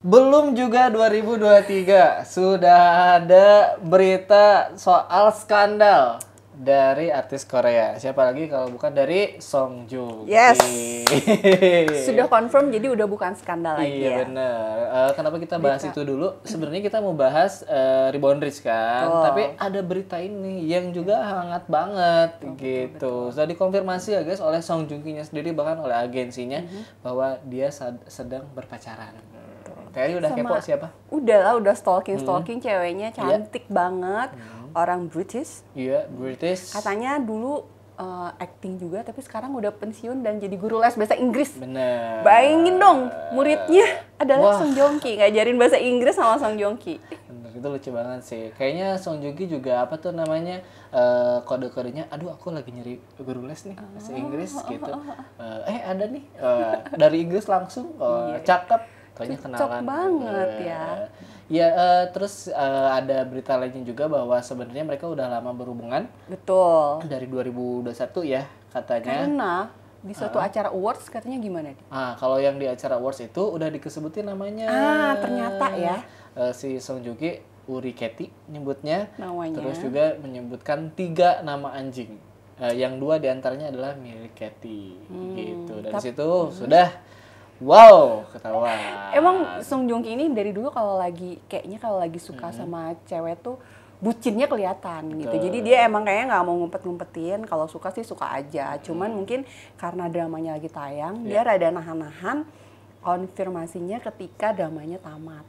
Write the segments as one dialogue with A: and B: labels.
A: Belum juga 2023 sudah ada berita soal skandal dari artis Korea. Siapa lagi kalau bukan dari Song Joong Ki.
B: Yes. Sudah confirm jadi udah bukan skandal lagi
A: Iya
B: ya.
A: bener. Kenapa kita bahas
B: Berita.
A: itu dulu? Sebenarnya kita mau bahas Reborn Rich kan.
B: Betul.
A: Tapi ada berita ini yang juga hangat banget gitu. Sudah dikonfirmasi ya guys oleh Song Joong Ki-nya sendiri, bahkan oleh agensinya bahwa dia sedang berpacaran. Terry udah kepo siapa?
B: Udah stalking ceweknya cantik banget. Orang British.
A: Iya, British.
B: Katanya dulu acting juga, tapi sekarang udah pensiun dan jadi guru les bahasa Inggris.
A: Bener.
B: Bayangin dong, muridnya
A: Wah.
B: adalah Song Joong Ki, ngajarin bahasa Inggris sama Song Joong Ki.
A: Bener, itu lucu banget sih. Kayaknya Song Joong Ki juga apa tuh namanya, kode-kodenya, aduh aku lagi nyari guru les nih bahasa Inggris gitu. Ada nih dari Inggris langsung, cakep. Kayaknya kenalan.
B: Cocok banget ya.
A: Ya, terus ada berita lainnya juga bahwa sebenarnya mereka udah lama berhubungan
B: Betul.
A: dari 2021 ya katanya.
B: Karena di suatu acara awards katanya gimana?
A: Kalau yang di acara awards itu udah dikesebutin namanya.
B: Ternyata ya.
A: Si Song Joong Ki Uri Katy nyebutnya.
B: Namanya.
A: Terus juga menyebutkan 3 nama anjing. Yang 2 diantaranya adalah milik Katy gitu. Dari situ sudah wow, ketawa.
B: Emang Song Joong Ki ini dari dulu kalau lagi suka sama cewek tuh bucinnya kelihatan gitu. Jadi dia emang kayaknya nggak mau ngumpet-ngumpetin. Kalau suka sih suka aja. Cuman mungkin karena dramanya lagi tayang, dia rada nahan-nahan konfirmasinya ketika dramanya tamat.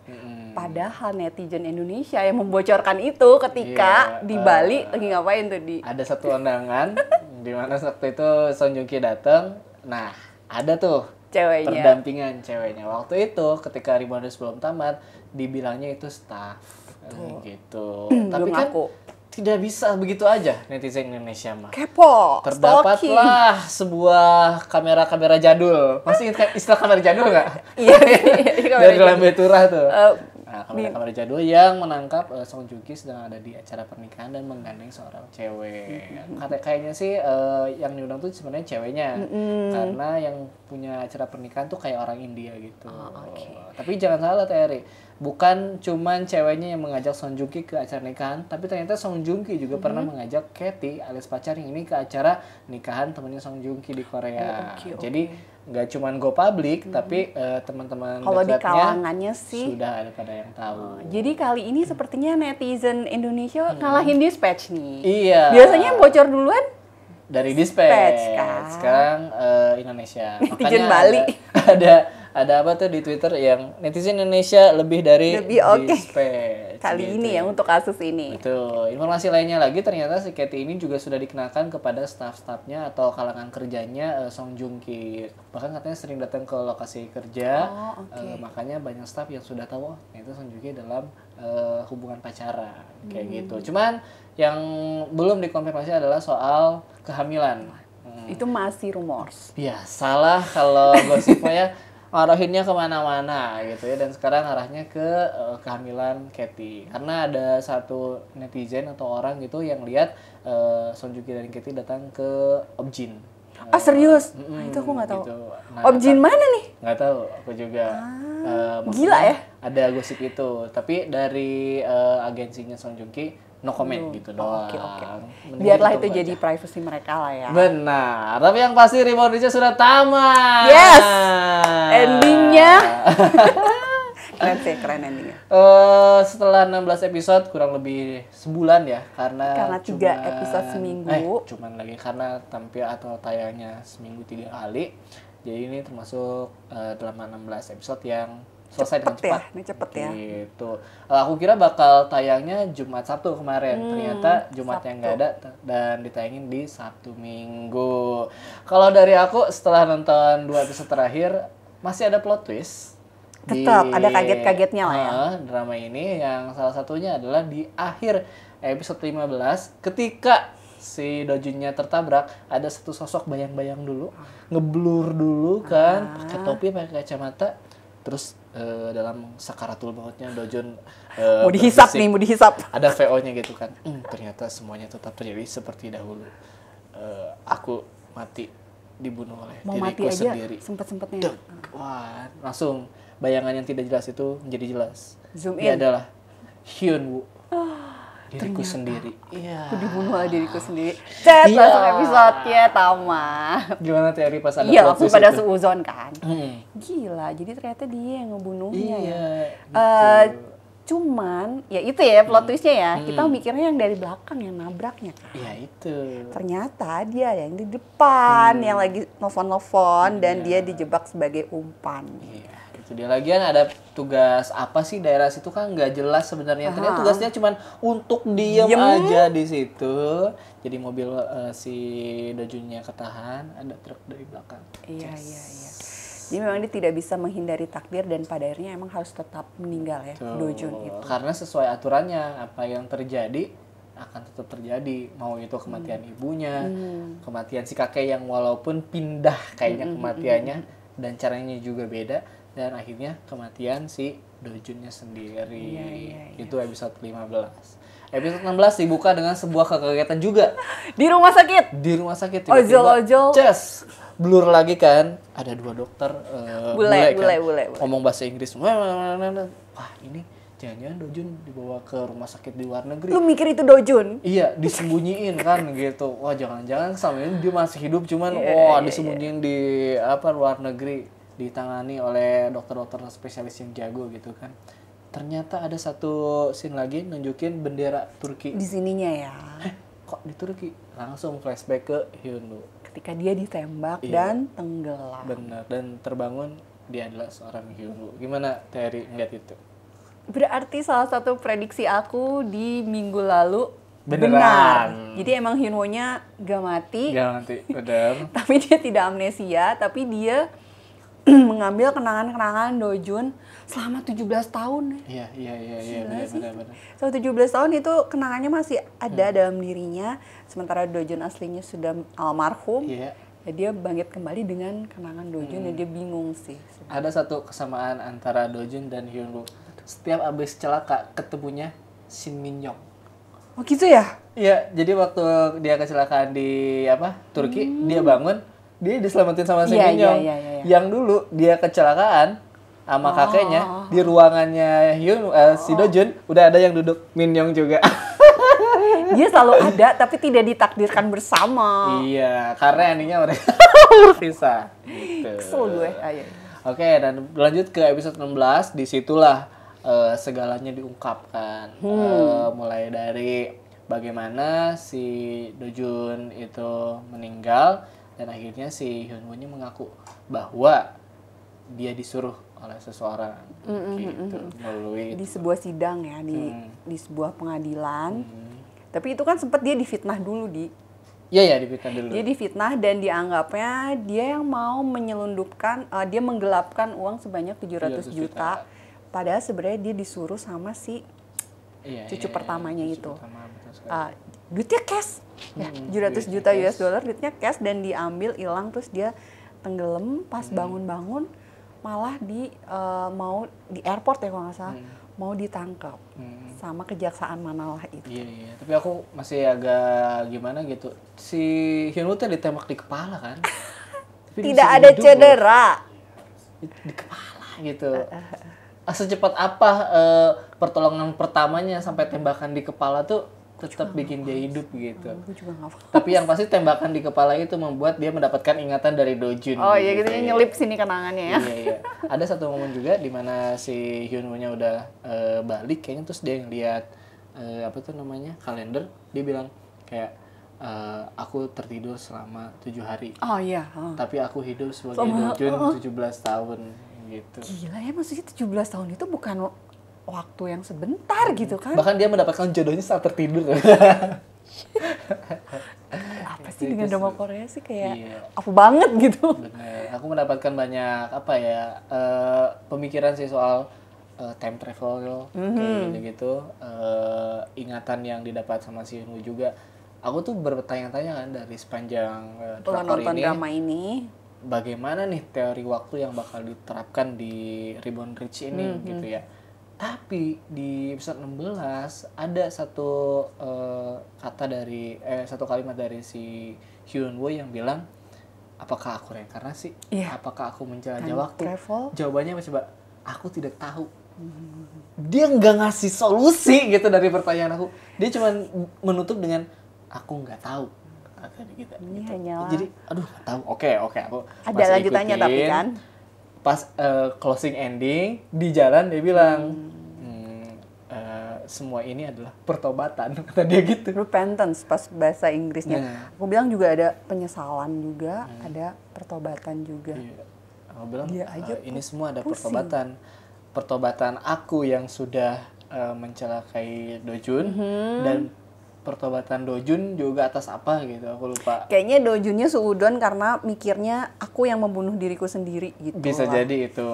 B: Padahal netizen Indonesia yang membocorkan itu ketika di Bali lagi ngapain tuh di.
A: Ada satu undangan di mana waktu itu Song Joong Ki datang. Nah, ada tuh
B: Ceweknya.
A: pendampingan ceweknya. Waktu itu ketika Reborn Rich belum tamat, dibilangnya itu staff gitu. Tapi kan
B: ngaku.
A: tidak bisa begitu aja netizen Indonesia mah.
B: Kepo, stalking.
A: Terdapatlah sebuah kamera-kamera jadul. Masih ingat istilah kamera jadul nggak?
B: Iya,
A: Dari Lambe Turah tuh.
B: Uh,
A: Kamera jadul yang menangkap Song Joong Ki sedang ada di acara pernikahan dan menggandeng seorang cewek. Kayaknya sih yang diundang tuh sebenarnya ceweknya, karena yang punya acara pernikahan tuh kayak orang India gitu. Tapi jangan salah Terry, bukan cuman ceweknya yang mengajak Song Joong Ki ke acara nikahan, tapi ternyata Song Joong Ki juga pernah mengajak Katy alias pacarnya ini ke acara nikahan temennya Song Joong Ki di Korea. Jadi nggak cuman go public, tapi teman-teman
B: kalau di
A: dekatnya
B: kalangannya sih
A: sudah ada pada yang tahu.
B: jadi kali ini sepertinya netizen Indonesia ngalahin Dispatch nih.
A: Iya.
B: Biasanya yang bocor duluan
A: Dari Dispatch
B: kan.
A: sekarang Indonesia.
B: Netizen
A: Makanya
B: Bali.
A: ada apa tuh di Twitter yang netizen Indonesia lebih dari
B: oke.
A: Dispatch.
B: Kali
A: gitu.
B: ini ya untuk kasus ini.
A: Betul. Informasi lainnya lagi ternyata si Katy ini juga sudah dikenakan kepada staff-staffnya atau kalangan kerjanya Song Joong Ki. Bahkan katanya sering datang ke lokasi kerja. Makanya banyak staff yang sudah tahu itu Song Joong Ki dalam hubungan pacaran kayak gitu. Cuman yang belum dikonfirmasi adalah soal kehamilan.
B: Itu masih rumors.
A: Biasalah kalau gosipnya ya ngarahinnya kemana-mana gitu ya, dan sekarang arahnya ke kehamilan Katy karena ada satu netizen atau orang gitu yang lihat Song Joong Ki dan Katy datang ke Objin.
B: Serius? Itu aku nggak tahu.
A: Gitu. Nah,
B: Objin mana nih?
A: Nggak tahu, aku juga.
B: Gila ya?
A: Ada gosip itu, tapi dari agensinya Song Joong Ki no comment gitu doang.
B: Oke.
A: Mending
B: Biarlah
A: ditunggu
B: itu
A: aja.
B: jadi privacy mereka lah ya.
A: Benar, tapi yang pasti Reborn Rich sudah tamat.
B: Yes! Endingnya. Keren sih, keren endingnya.
A: Setelah 16 episode kurang lebih sebulan ya, karena
B: 3 episode seminggu.
A: Cuman lagi karena tampil atau tayangnya seminggu 3 kali. Jadi ini termasuk dalam 16 episode yang selesai dengan cepat.
B: Ini cepet ya.
A: Gitu. Aku kira bakal tayangnya Jumat Sabtu kemarin. Ternyata Jumatnya nggak ada dan ditayangin di Sabtu Minggu. Kalau dari aku setelah nonton 2 episode terakhir masih ada plot twist.
B: Tetap ada kaget-kagetnya lah ya.
A: Drama ini yang salah satunya adalah di akhir episode 15 ketika si Dojunnya tertabrak, ada satu sosok bayang-bayang dulu, ngeblur dulu kan, pakai topi, pakai kacamata, terus dalam sakaratul mautnya Dojun
B: mau dihisap nih, mau dihisap.
A: ada VO-nya gitu kan. Ternyata semuanya tetap terjadi seperti dahulu. Aku mati dibunuh oleh
B: Mau mati
A: diriku
B: aja
A: sendiri.
B: sempet-sempetnya.
A: Wah, langsung bayangan yang tidak jelas itu menjadi jelas.
B: Zoom
A: Dia
B: in.
A: adalah Hyun Woo. Diriku sendiri. Iya.
B: Aku dibunuh oleh diriku sendiri. Cet,
A: Iya.
B: langsung episode-nya tamat.
A: Gimana teori pas ada
B: Iya,
A: plot
B: langsung
A: twist
B: pada
A: itu?
B: seuzon kan.
A: Hmm.
B: Gila, jadi ternyata dia yang ngebunuhnya
A: Iya.
B: ya.
A: Gitu.
B: Cuman, ya itu ya plot twistnya ya. Kita mikirnya yang dari belakang yang nabraknya kan.
A: Iya itu.
B: Ternyata dia yang di depan yang lagi nelfon-nelfon dan dia dijebak sebagai umpan.
A: Iya, itu dia. Lagian ada tugas apa sih daerah situ kan nggak jelas sebenarnya. Ternyata tugasnya cuma untuk diem aja di situ. Jadi mobil si Dojunnya ketahan, ada truk dari belakang.
B: Iya. Jadi memang dia tidak bisa menghindari takdir dan pada akhirnya emang harus tetap meninggal ya,
A: Tuh.
B: Dojun itu.
A: Karena sesuai aturannya, apa yang terjadi akan tetap terjadi. Mau itu kematian ibunya, kematian si kakek yang walaupun pindah kayaknya kematiannya dan caranya juga beda, dan akhirnya kematian si Dojunnya sendiri.
B: Iya.
A: Itu episode 15. Episode 16 dibuka dengan sebuah kekagetan juga.
B: Di rumah sakit.
A: Di rumah sakit
B: Ojol-ojol.
A: Ces, blur lagi kan. Ada 2 dokter
B: Bule.
A: ngomong bahasa Inggris. Wah, ini jangan-jangan Dojun dibawa ke rumah sakit di luar negeri.
B: Lu mikir itu Dojun?
A: Iya, disembunyiin kan gitu. Wah, jangan-jangan sama ini dia masih hidup cuman disembunyiin di luar negeri, ditangani oleh dokter-dokter spesialis yang jago gitu kan. Ternyata ada satu scene lagi nunjukin bendera Turki.
B: Di sininya ya.
A: Kok di Turki? Langsung flashback ke Hyun Woo.
B: Ketika dia ditembak dan tenggelam.
A: Benar, dan terbangun dia adalah seorang Hyun Woo. Gimana teori ngeliat itu?
B: Berarti salah satu prediksi aku di minggu lalu
A: Beneran.
B: benar. Jadi emang Hyun Woo-nya gak mati,
A: Gak nanti, benar.
B: tapi dia tidak amnesia, tapi dia mengambil kenangan-kenangan Dojun selama 17 tahun.
A: Iya, benar.
B: Selama 17 tahun itu kenangannya masih ada dalam dirinya, sementara Dojun aslinya sudah almarhum.
A: Iya.
B: Ya, dia bangkit kembali dengan kenangan Dojun dan dia bingung sih.
A: Ada satu kesamaan antara Dojun dan Hyun Woo. Setiap abis celaka ketemunya Shin Min Young.
B: Oh gitu ya?
A: Iya, jadi waktu dia kecelakaan di Turki, dia bangun, dia diselamatin sama Shin Min Young.
B: Iya.
A: Yang dulu dia kecelakaan sama kakeknya di ruangannya si Dojun udah ada yang duduk Min Young juga.
B: Dia selalu ada tapi tidak ditakdirkan bersama.
A: Iya, karena endingnya mereka berpisah. Gitu.
B: Kesel gue. Ayo.
A: Oke, dan lanjut ke episode 16, disitulah segalanya diungkapkan. Mulai dari bagaimana si Dojun itu meninggal dan akhirnya si Hyun Woo-nya mengaku bahwa dia disuruh oleh seseorang gitu melalui
B: Di sebuah sidang ya, di sebuah pengadilan. Tapi itu kan sempat dia difitnah dulu
A: Iya, dipikir dulu.
B: Dia difitnah dan dianggapnya dia yang mau menyelundupkan, dia menggelapkan uang sebanyak 700 juta. Padahal sebenarnya dia disuruh sama si cucu pertamanya itu. Duitnya cash. Ya, 700 juta US dollar duitnya cash dan diambil hilang terus dia tenggelam pas bangun-bangun malah mau di airport ya kalau nggak salah mau ditangkap sama kejaksaan manalah itu.
A: Iya. Tapi aku masih agak gimana gitu. Si Hyun Woo tuh ditembak di kepala kan? Tapi dia
B: Tidak
A: masih
B: ada
A: hidup
B: cedera.
A: loh. Di kepala gitu. Secepat apa pertolongan pertamanya sampai tembakan di kepala tuh tetap bikin dia hidup gitu.
B: Gue juga nggak paham.
A: Tapi yang pasti tembakan di kepala itu membuat dia mendapatkan ingatan dari Dojun.
B: Oh iya gitu ya, nyelip sini kenangannya ya.
A: Iya. Ada satu momen juga di mana si Hyun Woo-nya udah balik kayaknya, terus dia ngeliat kalender. Dia bilang kayak aku tertidur selama 7 hari.
B: Oh iya.
A: Tapi aku hidup sebagai Dojun 17 tahun gitu.
B: Gila ya, maksudnya 17 tahun itu bukan waktu yang sebentar gitu kan.
A: Bahkan dia mendapatkan jodohnya saat tertidur.
B: Apa sih dengan drama Korea sih kayak apa banget gitu.
A: Bener. Aku mendapatkan banyak pemikiran sih soal time travel kayak gitu-gitu. Ingatan yang didapat sama si Hyun Woo juga. Aku tuh bertanya-tanya kan dari sepanjang drakor
B: nonton
A: ini.
B: drama ini.
A: Bagaimana nih teori waktu yang bakal diterapkan di Reborn Rich ini gitu ya. Tapi di episode 16 ada satu kalimat dari si Hyun Woo yang bilang, apakah aku reinkarnasi?
B: Iya.
A: Apakah aku menjelajah
B: Time
A: waktu?
B: travel?
A: Jawabannya apa coba? aku tidak tahu. Dia nggak ngasih solusi gitu dari pertanyaan aku. Dia cuma menutup dengan aku nggak tahu. Gitu.
B: Ini hanyalah.
A: Jadi, aduh nggak tahu. Oke, aku
B: Ada
A: masih
B: lanjutannya
A: ikutin.
B: tapi kan.
A: Pas closing ending di jalan dia bilang, semua ini adalah pertobatan, kata dia gitu.
B: Repentance pas bahasa Inggrisnya. Aku bilang juga ada penyesalan juga, ada pertobatan juga.
A: Iya. Aku bilang ini semua ada
B: pusing.
A: pertobatan aku yang sudah mencelakai Dojun dan pertobatan Dojun juga atas apa gitu, aku lupa.
B: Kayaknya Dojunnya suudon karena mikirnya aku yang membunuh diriku sendiri gitu.
A: Bisa jadi itu.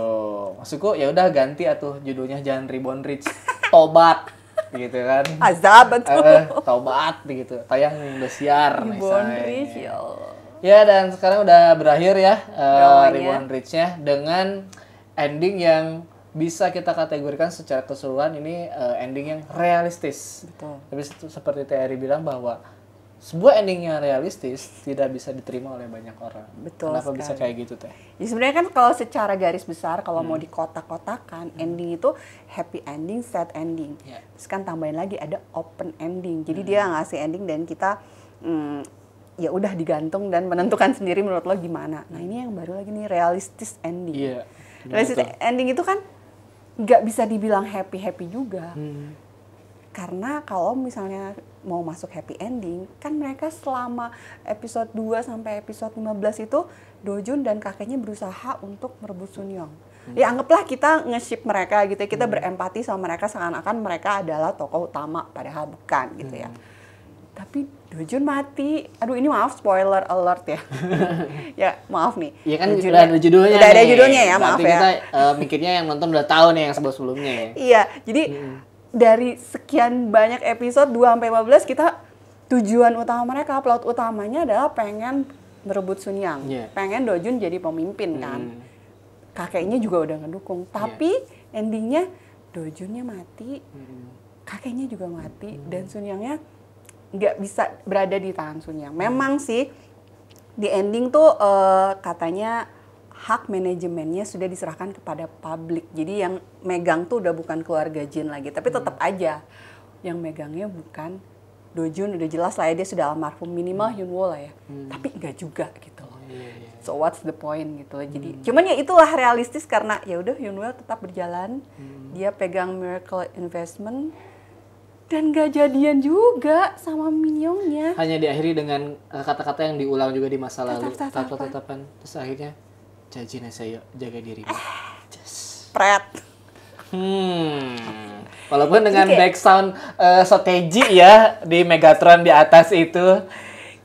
A: Maksudku ya udah ganti atuh judulnya, jangan Reborn Rich, tobat gitu kan.
B: Azab betul.
A: Tobat gitu. Tayang di Indosiar
B: Reborn Rich ya Allah.
A: Ya, dan sekarang udah berakhir ya
B: Dramanya.
A: Reborn Rich-nya dengan ending yang bisa kita kategorikan secara keseluruhan ini ending yang realistis.
B: Betul.
A: Tapi seperti Terry bilang bahwa sebuah ending yang realistis tidak bisa diterima oleh banyak orang.
B: Betul
A: Kenapa
B: sekali.
A: bisa kayak gitu, Teh?
B: Ya sebenarnya kan kalau secara garis besar kalau mau dikotak-kotakan ending itu happy ending, sad ending.
A: Ya.
B: Terus kan tambahin lagi ada open ending. Jadi dia ngasih ending dan kita ya udah digantung dan menentukan sendiri menurut lo gimana. Nah ini yang baru lagi nih realistis ending.
A: Iya.
B: Realistis ending itu kan nggak bisa dibilang happy juga. Karena kalau misalnya mau masuk happy ending, kan mereka selama episode 2 sampai episode 15 itu Dojun dan kakeknya berusaha untuk merebut Sunyong. Ya anggaplah kita nge-ship mereka gitu ya, kita berempati sama mereka seakan-akan mereka adalah tokoh utama, padahal bukan gitu ya. Tapi Dojun mati. Aduh ini maaf spoiler alert ya. Ya maaf nih.
A: Iya kan
B: Dojun
A: udah ada judulnya.
B: Udah ada
A: nih.
B: judulnya ya, maaf
A: Berarti
B: ya.
A: kita mikirnya yang nonton udah tahu nih yang sebelum-sebelumnya ya.
B: Iya, jadi dari sekian banyak episode 2 sampai 15 kita tujuan utama mereka, plot utamanya adalah pengen merebut Sunyang.
A: Yeah.
B: Pengen Dojun jadi pemimpin kan. Kakeknya juga udah ngedukung, tapi endingnya Dojunnya mati, kakeknya juga mati dan Sunyangnya nggak bisa berada di tangan Sunyang. Memang sih di ending tuh katanya hak manajemennya sudah diserahkan kepada publik. Jadi yang megang tuh udah bukan keluarga Jin lagi. Tapi tetap aja yang megangnya bukan Dojun. Udah jelas lah ya dia sudah almarhum, minimal Hyunwoo lah ya. Tapi enggak juga gitu loh. So what's the point gitu loh. Jadi cuman ya itulah realistis karena ya udah Hyunwoo tetap berjalan. Dia pegang Miracle Investment dan gak jadian juga sama Minyoungnya.
A: Hanya diakhiri dengan kata-kata yang diulang juga di masa lalu.
B: Tetap-tetap.
A: Tatapan. Terus akhirnya Jajin saya jaga dirimu.
B: Pret.
A: Walaupun dengan
B: Kayak-
A: back sound strategi ya di Megatron di atas itu.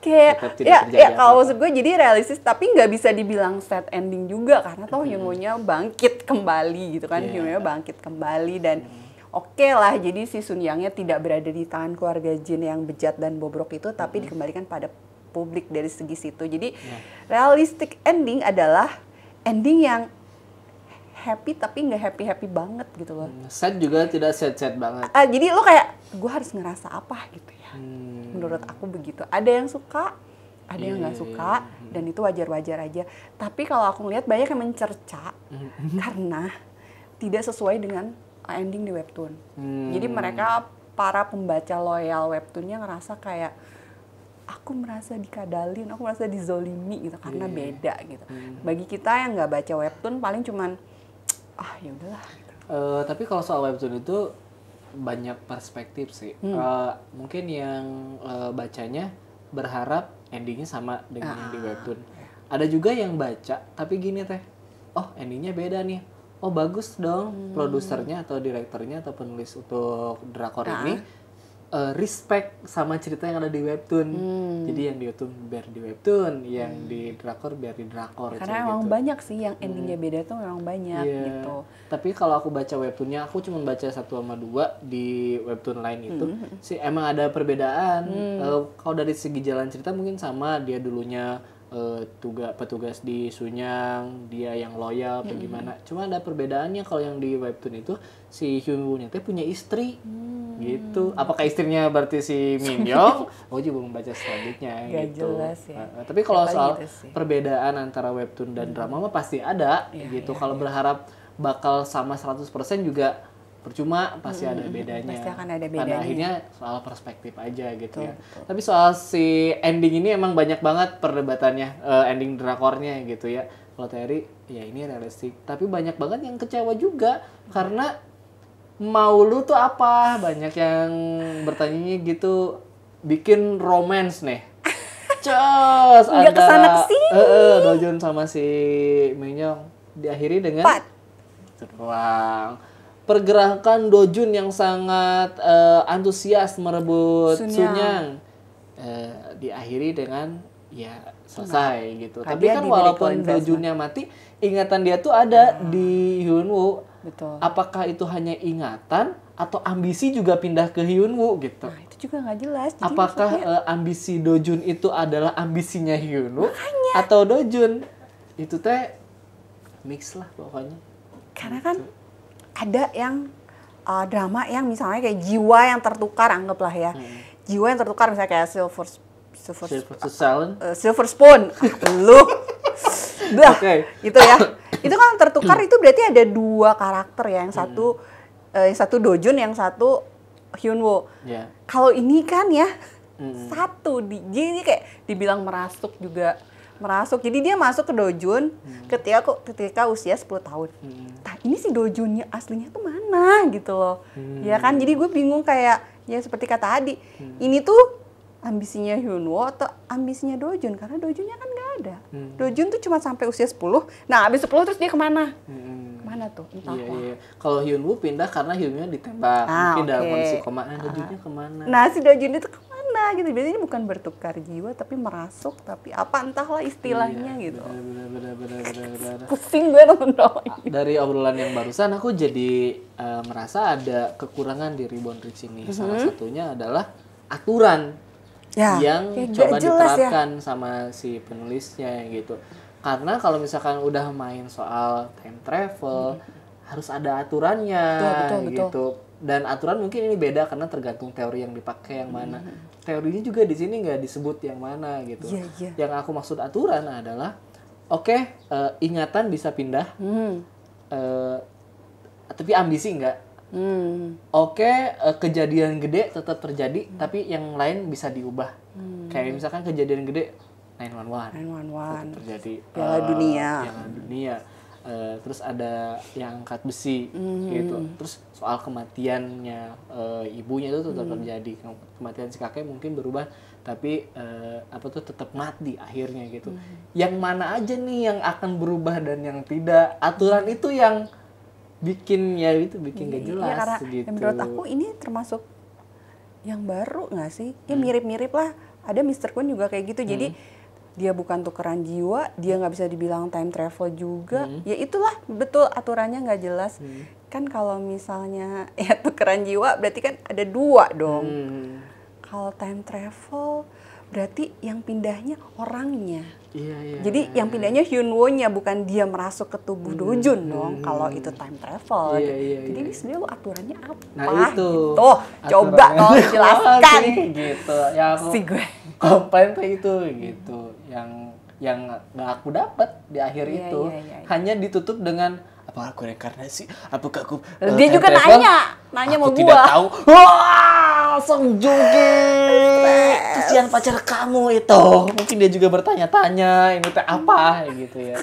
A: Tetap
B: Kayak
A: tidak
B: ya
A: terjadi
B: kalau
A: apa-apa.
B: maksud gue jadi realistis tapi nggak bisa dibilang sad ending juga karena toh Hyunwoo-nya bangkit kembali gitu kan.
A: Yeah.
B: Hyunwoo-nya bangkit kembali dan oke lah jadi si Sunyangnya tidak berada di tangan keluarga Jin yang bejat dan bobrok itu tapi dikembalikan pada publik dari segi situ. Jadi realistic ending adalah ending yang happy tapi nggak happy banget gitu loh.
A: Sad juga tidak sad banget.
B: Jadi lo kayak gue harus ngerasa apa gitu ya. Menurut aku begitu. Ada yang suka, ada yang nggak suka dan itu wajar-wajar aja. Tapi kalau aku ngeliat banyak yang mencerca karena tidak sesuai dengan ending di webtoon. Jadi mereka para pembaca loyal webtoonnya ngerasa kayak aku merasa dikadalin, aku merasa dizolimi gitu karena beda gitu. Bagi kita yang nggak baca webtoon paling cuman ya udahlah. Gitu.
A: Tapi kalau soal webtoon itu banyak perspektif sih. Mungkin yang bacanya berharap endingnya sama dengan yang di webtoon. Ada juga yang baca tapi gini teh, oh endingnya beda nih. Oh bagus dong produsernya atau direkturnya atau penulis untuk drakor ini. Respect sama cerita yang ada di webtoon. Jadi yang di webtoon biar di webtoon, yang di drakor biar di drakor.
B: Karena emang
A: gitu.
B: banyak sih yang endingnya beda tuh memang banyak gitu.
A: Tapi kalau aku baca webtoonnya, aku cuma baca 1 sama 2 di webtoon lain itu. Sih emang ada perbedaan. Kalau dari segi jalan cerita mungkin sama, dia dulunya petugas di Sunyang, dia yang loyal apa gimana. Cuma ada perbedaannya kalau yang di webtoon itu si Hyunwoo-nya teh punya istri. Gitu. Apakah istrinya berarti si Minyoung? Aku juga belum baca selanjutnya
B: Gak
A: gitu.
B: jelas ya.
A: Tapi kalau
B: Siapa
A: soal
B: gitu sih.
A: perbedaan antara webtoon dan drama mah pasti ada gitu. Kalau berharap bakal sama 100% juga percuma, pasti ada bedanya.
B: Pasti akan ada
A: Pada
B: bedanya.
A: akhirnya soal perspektif aja gitu ya.
B: Betul.
A: Tapi soal si ending ini emang banyak banget perdebatannya, ending drakornya gitu ya. Kalau Terry, ya ini realistik. Tapi banyak banget yang kecewa juga karena mau lu tuh apa? Banyak yang bertanya gitu, bikin romance nih. Cus
B: Nggak kesana kesini.
A: Dojun sama si Minhyuk diakhiri dengan
B: Pat.
A: Ruang. Pergerakan Dojun yang sangat antusias merebut Sunyang diakhiri dengan ya selesai gitu. Tapi
B: Hadiah
A: kan
B: di
A: walaupun
B: Miracle Investment.
A: Dojunnya mati, ingatan dia tuh ada di Hyunwoo.
B: Betul.
A: Apakah itu hanya ingatan atau ambisi juga pindah ke Hyunwoo gitu?
B: Nah, itu juga nggak jelas. Jadi
A: Apakah
B: maksudnya,
A: ambisi Dojun itu adalah ambisinya Hyunwoo atau Dojun? Itu teh mix lah pokoknya.
B: karena kan ada yang drama yang misalnya kayak jiwa yang tertukar, anggaplah ya. Jiwa yang tertukar misalnya kayak Silver Spoon. Lu. Dah.
A: Oke.
B: Itu ya. Itu kan tertukar itu berarti ada dua karakter ya, yang satu Dojun, yang satu Hyunwoo.
A: Ya.
B: Kalau ini kan ya satu jadi kayak dibilang merasuk juga merasuk. Jadi dia masuk ke Dojun ketika usia 10 tahun. Nah, ini si Dojunnya aslinya tuh mana gitu loh. Ya kan, jadi gue bingung kayak ya seperti kata Adi. Ini tuh ambisinya Hyunwoo atau ambisinya Dojun, karena Dojunnya kan nggak ada. Dojun tuh cuma sampai usia 10. Nah, habis 10 terus dia kemana? Kemana tuh? Entahlah.
A: Iya. Kalau Hyunwoo pindah karena Hyunwoo ditembak. Mungkin dalam
B: oke.
A: kondisi koma. Dojunnya kemana?
B: Nah, si Dojun itu kemana gitu? Biasanya bukan bertukar jiwa, tapi merasuk, tapi apa entahlah istilahnya gitu.
A: Benar.
B: Pusing gue nonton drama ini.
A: Dari obrolan yang barusan aku jadi merasa ada kekurangan di Reborn Rich ini. Salah satunya adalah aturan
B: Ya,
A: yang
B: kayak
A: coba
B: gak jelas ya.
A: diterapkan sama si penulisnya gitu. Karena kalau misalkan udah main soal time travel, harus ada aturannya
B: Betul.
A: gitu. Dan aturan mungkin ini beda karena tergantung teori yang dipakai yang mana. Teorinya juga di sini nggak disebut yang mana gitu.
B: Iya.
A: Yang aku maksud aturan adalah, ingatan bisa pindah, tapi ambisi nggak. Kejadian gede tetap terjadi, tapi yang lain bisa diubah. Kayak misalkan kejadian gede 911 tetap terjadi.
B: Piala Dunia.
A: Terus ada yang angkat besi gitu. Terus soal kematiannya ibunya itu tetap terjadi. Kematian si kakek mungkin berubah, tapi tetap mati akhirnya gitu. Yang mana aja nih yang akan berubah dan yang tidak? Aturan itu yang bikin gak jelas
B: karena
A: gitu.
B: menurut aku ini termasuk yang baru nggak sih? Ya mirip-mirip lah. Ada Mr. Kwon juga kayak gitu. Jadi dia bukan tukeran jiwa, dia nggak bisa dibilang time travel juga. Ya itulah betul aturannya nggak jelas. Kan kalau misalnya ya tukeran jiwa berarti kan ada dua dong. Kalau time travel berarti yang pindahnya orangnya.
A: Iya.
B: Jadi yang pindahnya Hyunwoo-nya, bukan dia merasuk ke tubuh Dojun dong. Kalau itu time travel. Jadi ini sebenarnya lo aturannya apa?
A: Nah itu.
B: Gitu. Coba tolong dijelaskan.
A: Gitu. Yang aku
B: Si gue.
A: komplain tuh itu gitu. Yang nggak aku dapat di akhir
B: Iya,
A: itu.
B: iya.
A: Hanya ditutup dengan apakah aku reinkarnasi? Apakah aku
B: Dia juga
A: time travel?
B: nanya
A: Aku
B: mau
A: tidak
B: gua.
A: tahu. Wah, Song Joong Ki. Kesian pacar kamu itu. Mungkin dia juga bertanya-tanya ini teh apa gitu ya.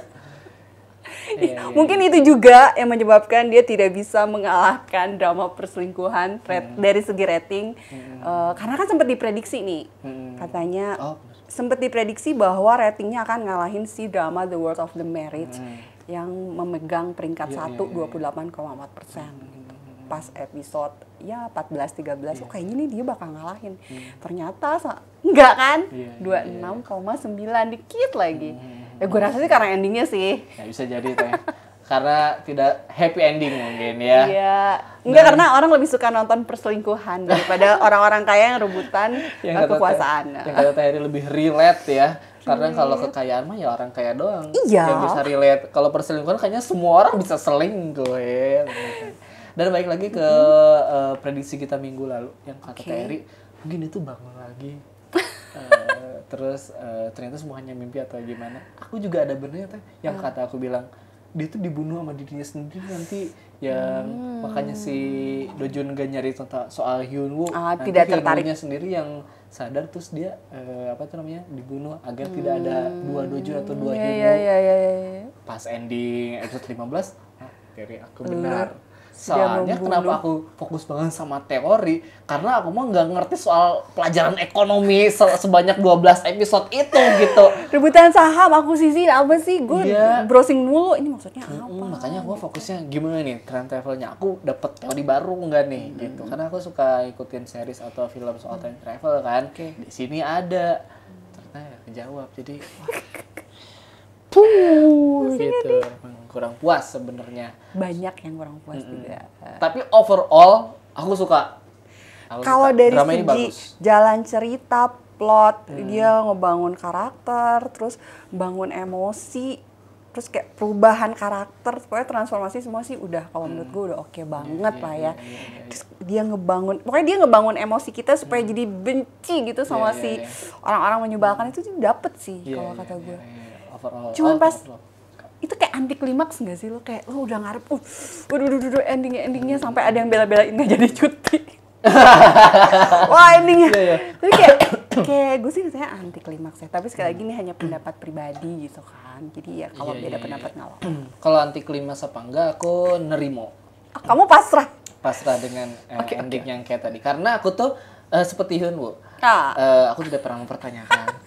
A: Iya.
B: Mungkin itu juga yang menyebabkan dia tidak bisa mengalahkan drama perselingkuhan dari segi rating. Karena kan sempat diprediksi nih. Katanya sempat diprediksi bahwa ratingnya akan ngalahin si drama The World of the Marriage yang memegang peringkat 28,4%. Pas episode ya 14-13 kayaknya nih dia bakal ngalahin. Ternyata enggak kan? 26,9 dikit lagi. Ya gue rasa sih karena endingnya sih.
A: Ya bisa jadi teh. Karena tidak happy ending mungkin ya.
B: Iya. Enggak, karena orang lebih suka nonton perselingkuhan daripada orang-orang kaya yang rebutan kekuasaan.
A: Yang kata Terry lebih relate ya. Karena kalau kekayaan mah ya orang kaya doang yang bisa relate. Kalau perselingkuhan kayaknya semua orang bisa selingkuh ya. Dan balik lagi ke prediksi kita minggu lalu yang kata Terry, mungkin itu bangun lagi. Terus ternyata semuanya mimpi atau gimana. Aku juga ada benernya teh yang kata aku bilang, dia tuh dibunuh sama dirinya sendiri nanti yang makanya si Dojun gak nyari tentang soal Hyunwoo, nanti
B: tidak tertarik
A: Hyunwoo-nya sendiri yang sadar terus dia apa tuh namanya dibunuh agar tidak ada dua Dojun atau dua Hyunwoo. Pas ending episode 15, teori aku benar. Soalnya kenapa aku fokus banget sama teori, karena aku mah nggak ngerti soal pelajaran ekonomi sebanyak 12 episode itu gitu.
B: Rebutan saham aku sih apa sih, gue browsing mulu ini maksudnya apa.
A: Makanya gue fokusnya gimana nih time travelnya, aku dapet teori baru nggak nih gitu, karena aku suka ikutin series atau film soal time travel kan. Di sini ada ternyata ya kejawab, jadi gitu. Kurang puas sebenarnya.
B: Banyak yang kurang puas juga.
A: Tapi overall aku suka.
B: Kalau dari segi jalan cerita, plot, dia ngebangun karakter, terus bangun emosi, terus kayak perubahan karakter, pokoknya transformasi semua sih udah kalau menurut gue udah oke banget lah ya. Terus dia ngebangun emosi kita supaya jadi benci gitu sama si orang-orang menyebalkan itu dapet sih kalau kata gue. Cuman pas itu kayak anti klimaks nggak sih, lo kayak lo udah ngarep endingnya sampai ada yang bela-belain nggak jadi cuti. Wah endingnya tapi kayak gue sih rasanya anti klimaks ya, tapi sekali lagi ini hanya pendapat pribadi gitu kan, jadi ya kalau beda pendapat nggak apa-apa.
A: Kalau anti klimaks apa enggak, aku nerimo.
B: Kamu pasrah
A: Dengan ending yang kayak tadi, karena aku tuh seperti Hyunwoo, aku tidak pernah mempertanyakan.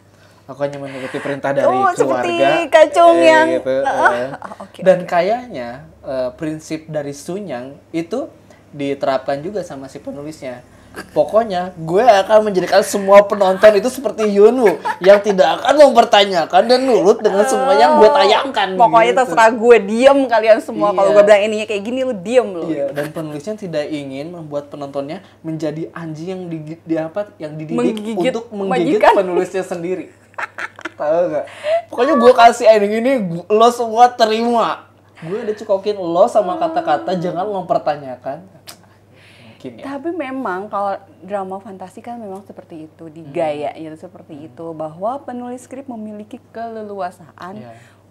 A: Aku hanya menuruti perintah dari keluarga.
B: Seperti kacung yang
A: gitu. Dan kayaknya prinsip dari Sunyang itu diterapkan juga sama si penulisnya. Pokoknya gue akan menjadikan semua penonton itu seperti Hyunwoo yang tidak akan mempertanyakan dan nurut dengan semua yang gue tayangkan.
B: Pokoknya gitu. Terserah gue, diem kalian semua. Kalau gue bilang ininya kayak gini, lu diem lu.
A: Iya, dan penulisnya tidak ingin membuat penontonnya menjadi anjing yang dididik untuk menggigit penulisnya sendiri. Tahu nggak? Pokoknya gue kasih ending ini, lo semua terima. Gue udah cukokin lo sama kata-kata, jangan mempertanyakan. Mungkin ya.
B: Tapi memang kalau drama fantasi kan memang seperti itu, digayanya seperti itu, bahwa penulis skrip memiliki keleluasaan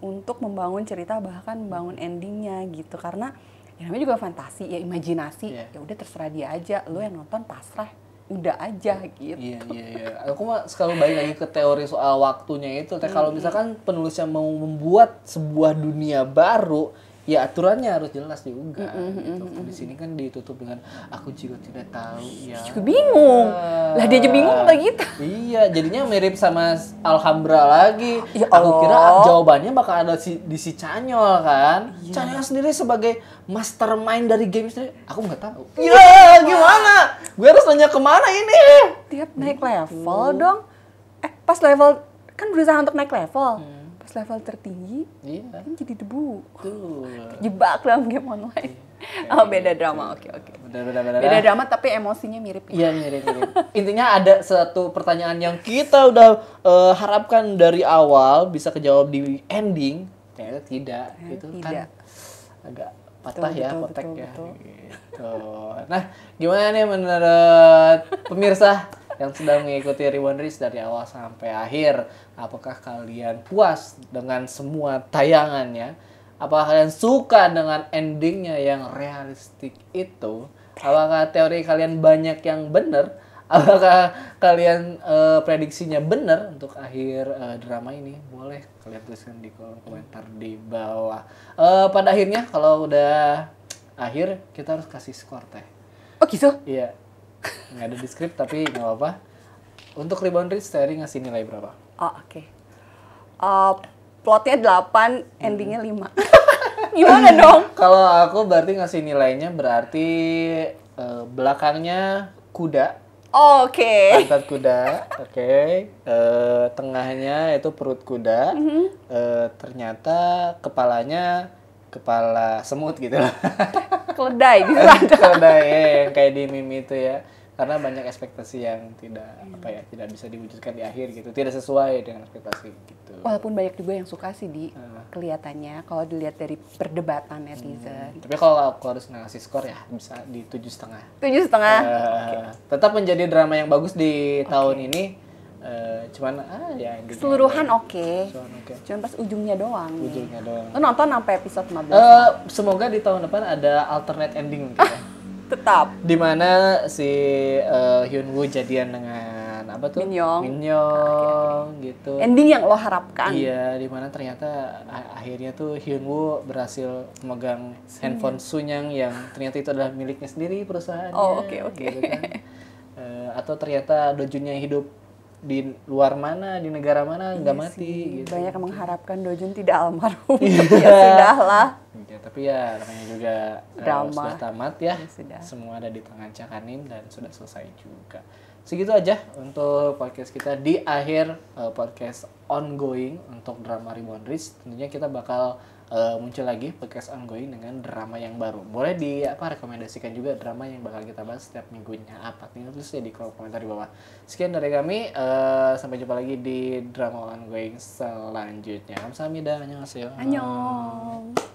B: untuk membangun cerita, bahkan membangun endingnya gitu. Karena ya namanya juga fantasi, ya imajinasi, ya udah terserah dia aja, lo yang nonton pasrah. Udah aja gitu.
A: Iya. Aku mah selalu balik lagi ke teori soal waktunya itu. Kalau misalkan penulisnya mau membuat sebuah dunia baru, ya aturannya harus jelas juga. Gitu. Di sini kan ditutup dengan aku juga tidak tahu. Ya.
B: Juga bingung. Lah dia aja bingung apa gitu.
A: Iya, jadinya mirip sama Alhambra lagi.
B: Ya
A: aku kira jawabannya bakal ada di si Chanyol kan. Chanyol sendiri sebagai mastermind dari game sendiri, aku nggak tahu. Ya, gimana? Gue harus nanya kemana ini?
B: Tiap naik level dong. Pas level kan berusaha untuk naik level. Pas level tertinggi, kan jadi debu. Jebak dalam game online. Beda drama, oke. Beda drama tapi emosinya mirip.
A: Iya, mirip. Intinya ada satu pertanyaan yang kita udah harapkan dari awal bisa kejawab di ending, ternyata tidak. Gitu kan agak patah potek ya. Gitu. Nah, gimana nih menurut pemirsa yang sedang mengikuti Rewind Reels dari awal sampai akhir? Apakah kalian puas dengan semua tayangannya? Apakah kalian suka dengan endingnya yang realistik itu? Apakah teori kalian banyak yang benar? Apakah kalian prediksinya benar untuk akhir drama ini? Boleh kalian tuliskan di kolom komentar di bawah. Pada akhirnya kalau udah akhir kita harus kasih skor teh.
B: Oh gitu?
A: Iya. Nggak ada di skrip tapi nggak apa-apa. Untuk Rewind Reels Terry ngasih nilai berapa?
B: Oh oke. Plotnya 8, endingnya 5. Gimana dong?
A: Kalau aku berarti ngasih nilainya berarti belakangnya kuda.
B: Oke.
A: Pantat kuda, oke. Tengahnya itu perut kuda. Ternyata kepalanya kepala semut gitu lah.
B: Keledai gitu.
A: Keledai yang kayak di meme itu ya. Karena banyak ekspektasi yang tidak bisa diwujudkan di akhir gitu, tidak sesuai dengan ekspektasi gitu.
B: Walaupun banyak juga yang suka sih kelihatannya kalau dilihat dari perdebatan netizen.
A: Tapi kalau aku harus ngasih skor ya bisa di 7,5.
B: 7,5.
A: Tetap menjadi drama yang bagus di tahun ini. Cuman ya
B: keseluruhan oke.
A: Keseluruhan oke.
B: Cuman pas ujungnya doang.
A: Ujungnya doang.
B: Lo nonton sampai episode 15?
A: Semoga di tahun depan ada alternate ending gitu ya.
B: Tetap.
A: Dimana si Hyun Woo jadian dengan apa tuh?
B: Min Young.
A: Gitu.
B: Ending yang lo harapkan.
A: Iya, dimana ternyata akhirnya tuh Hyun Woo berhasil memegang handphone Sunyang yang ternyata itu adalah miliknya sendiri perusahaannya.
B: Oh, oke.
A: Gitu kan. Atau ternyata Dojunnya hidup di luar mana, di negara mana, nggak mati. Gitu.
B: Banyak yang mengharapkan Dojun tidak almarhum. Ya sudahlah.
A: Ya, tapi ya namanya juga
B: drama.
A: Sudah tamat ya.
B: Sudah.
A: Semua ada di tangan Cakanim dan sudah selesai juga. Segitu aja untuk podcast kita di akhir podcast ongoing untuk drama Reborn Riz. Tentunya kita bakal muncul lagi podcast ongoing dengan drama yang baru. Boleh rekomendasikan juga drama yang bakal kita bahas setiap minggunya apa. Tinggal tulis ya di kolom komentar di bawah. Sekian dari kami. Sampai jumpa lagi di drama ongoing selanjutnya. Kamsahamnida. Annyeonghaseyo.
B: Annyeong.